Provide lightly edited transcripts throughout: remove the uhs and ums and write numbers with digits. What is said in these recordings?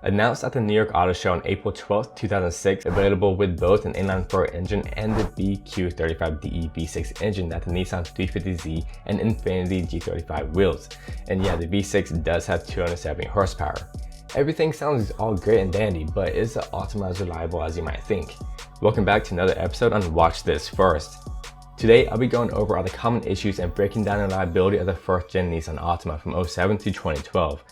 Announced at the New York Auto Show on April 12, 2006, available with both an inline-4 engine and the BQ35DE V6 engine that the Nissan 350Z and Infiniti G35 wheels. And yeah, the V6 does have 270 horsepower. Everything sounds all great and dandy, but is the Altima as reliable as you might think? Welcome back to another episode on Watch This First. Today, I'll be going over all the common issues and breaking down the reliability of the first gen Nissan Altima from 07 to 2012.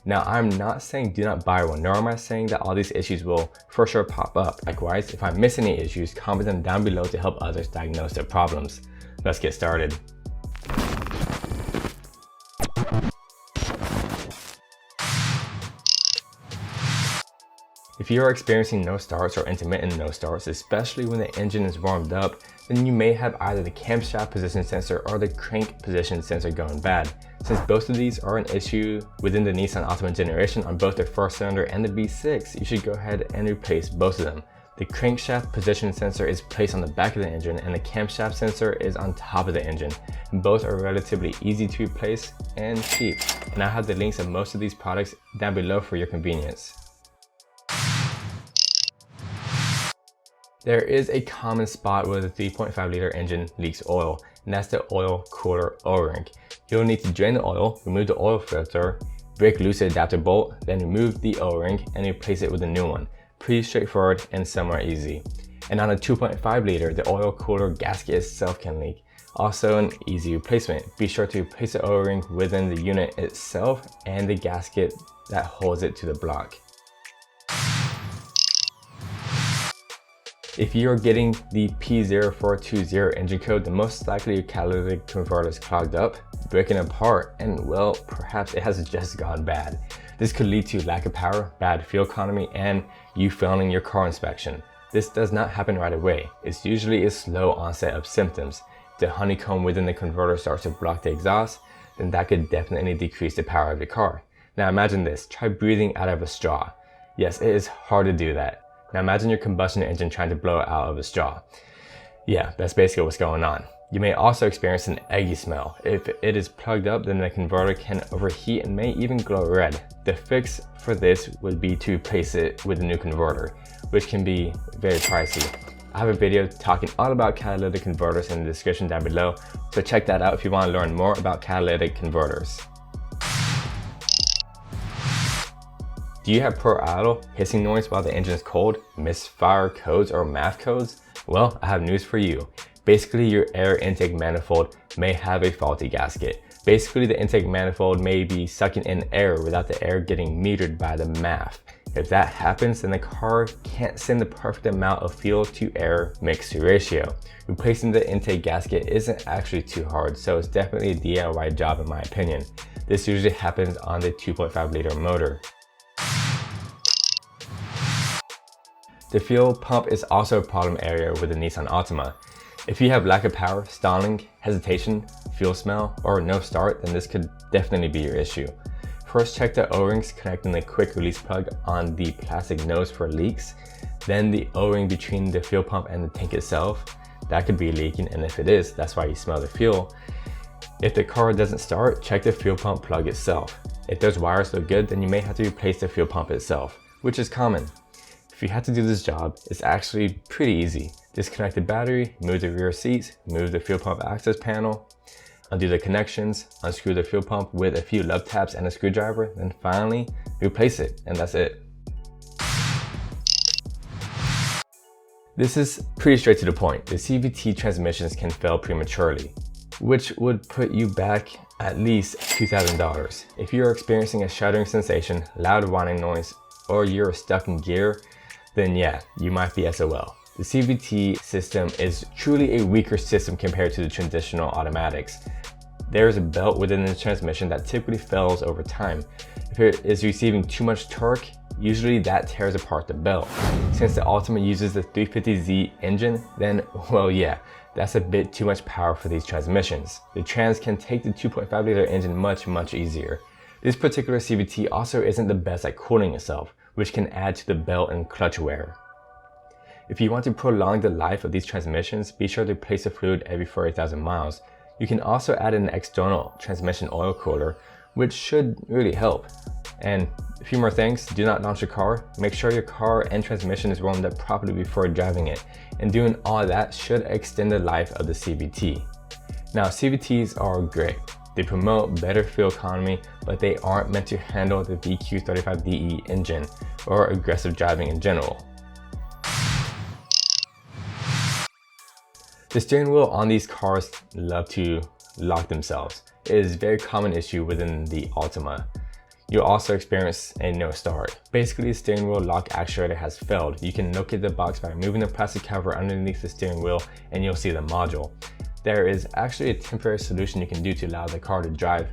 Now, I'm not saying do not buy one, nor am I saying that all these issues will for sure pop up. Likewise, if I miss any issues, comment them down below to help others diagnose their problems. Let's get started. If you are experiencing no starts or intermittent no starts, especially when the engine is warmed up, then you may have either the camshaft position sensor or the crank position sensor going bad. Since both of these are an issue within the Nissan Altima generation on both the first cylinder and the V6, you should go ahead and replace both of them. The crankshaft position sensor is placed on the back of the engine and the camshaft sensor is on top of the engine. Both are relatively easy to replace and cheap. And I have the links of most of these products down below for your convenience. There is a common spot where the 3.5 liter engine leaks oil, and that's the oil cooler O-ring. You'll need to drain the oil, remove the oil filter, break loose the adapter bolt, then remove the O-ring and replace it with a new one. Pretty straightforward and somewhat easy. And on a 2.5 liter, the oil cooler gasket itself can leak. Also an easy replacement. Be sure to replace the O-ring within the unit itself and the gasket that holds it to the block. If you are getting the P0420 engine code, then most likely your catalytic converter is clogged up, breaking apart, and well, perhaps it has just gone bad. This could lead to lack of power, bad fuel economy, and you failing your car inspection. This does not happen right away. It's usually a slow onset of symptoms. If the honeycomb within the converter starts to block the exhaust, then that could definitely decrease the power of your car. Now imagine this, try breathing out of a straw. Yes, it is hard to do that. Now imagine your combustion engine trying to blow it out of a straw. Yeah, that's basically what's going on. You may also experience an eggy smell. If it is plugged up, then the converter can overheat and may even glow red. The fix for this would be to replace it with a new converter, which can be very pricey. I have a video talking all about catalytic converters in the description down below, so check that out if you want to learn more about catalytic converters. Do you have poor idle, hissing noise while the engine is cold, misfire codes or math codes? Well, I have news for you. Basically, your air intake manifold may have a faulty gasket. Basically, the intake manifold may be sucking in air without the air getting metered by the MAF. If that happens, then the car can't send the perfect amount of fuel to air mix ratio. Replacing the intake gasket isn't actually too hard, so it's definitely a DIY job in my opinion. This usually happens on the 2.5 liter motor. The fuel pump is also a problem area with the Nissan Altima. If you have lack of power, stalling, hesitation, fuel smell, or no start, then this could definitely be your issue. First, check the O-rings connecting the quick release plug on the plastic nose for leaks. Then the O-ring between the fuel pump and the tank itself. That could be leaking, and if it is, that's why you smell the fuel. If the car doesn't start, check the fuel pump plug itself. If those wires look good, then you may have to replace the fuel pump itself, which is common. If you have to do this job, it's actually pretty easy. Disconnect the battery, move the rear seats, move the fuel pump access panel, undo the connections, unscrew the fuel pump with a few love taps and a screwdriver, then finally replace it, and that's it. This is pretty straight to the point. The CVT transmissions can fail prematurely, which would put you back at least $2,000. If you're experiencing a shuddering sensation, loud whining noise, or you're stuck in gear, then yeah, you might be SOL. The CVT system is truly a weaker system compared to the traditional automatics. There is a belt within the transmission that typically fails over time. If it is receiving too much torque, usually that tears apart the belt. Since the Altima uses the 350Z engine, then well yeah, that's a bit too much power for these transmissions. The trans can take the 2.5 liter engine much easier. This particular CVT also isn't the best at cooling itself, which can add to the belt and clutch wear. If you want to prolong the life of these transmissions, be sure to replace the fluid every 40,000 miles. You can also add an external transmission oil cooler, which should really help. And A few more things: do not launch your car. Make sure your car and transmission is warmed up properly before driving it. And doing all that should extend the life of the CVT. Now, CVTs are great. They promote better fuel economy, but they aren't meant to handle the VQ35DE engine or aggressive driving in general. The steering wheel on these cars love to lock themselves. It is a very common issue within the Altima. You'll also experience a no start. Basically, the steering wheel lock actuator has failed. You can locate the box by removing the plastic cover underneath the steering wheel and you'll see the module. There is actually a temporary solution you can do to allow the car to drive,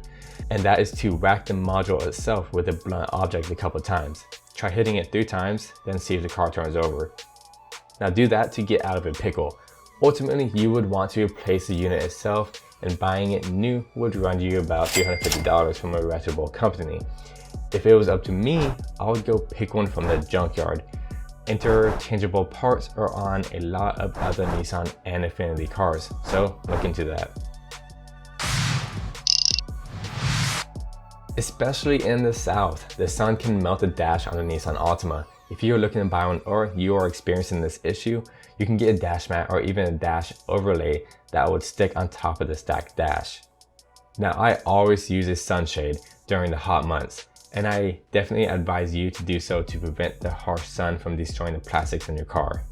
and that is to whack the module itself with a blunt object a couple times. Try hitting it 3 times, then see if the car turns over. Now do that to get out of a pickle. Ultimately, you would want to replace the unit itself, and buying it new would run you about $350 from a reputable company. If it was up to me, I would go pick one from the junkyard. Interchangeable parts are on a lot of other Nissan and Infiniti cars, so look into that. Especially in the south, the sun can melt the dash on the Nissan Altima. If you're looking to buy one or you are experiencing this issue, you can get a dash mat or even a dash overlay that would stick on top of the stacked dash. Now, I always use a sunshade during the hot months, and I definitely advise you to do so to prevent the harsh sun from destroying the plastics in your car.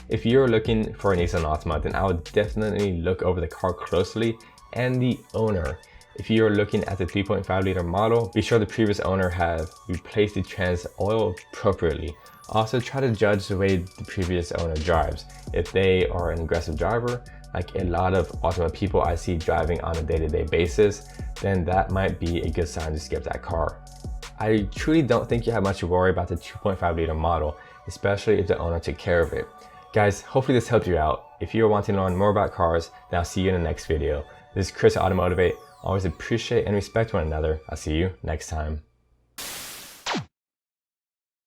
If you're looking for a Nissan Altima, then I would definitely look over the car closely and the owner. If you're looking at the 3.5 liter model, be sure the previous owner have replaced the trans oil appropriately. Also, try to judge the way the previous owner drives. If they are an aggressive driver, like a lot of Altima people I see driving on a day-to-day basis, then that might be a good sign to skip that car. I truly don't think you have much to worry about the 2.5 liter model, especially if the owner took care of it. Guys, hopefully this helped you out. If you're wanting to learn more about cars, then I'll see you in the next video. This is Chris at AutoMotivate. Always appreciate and respect one another. I'll see you next time.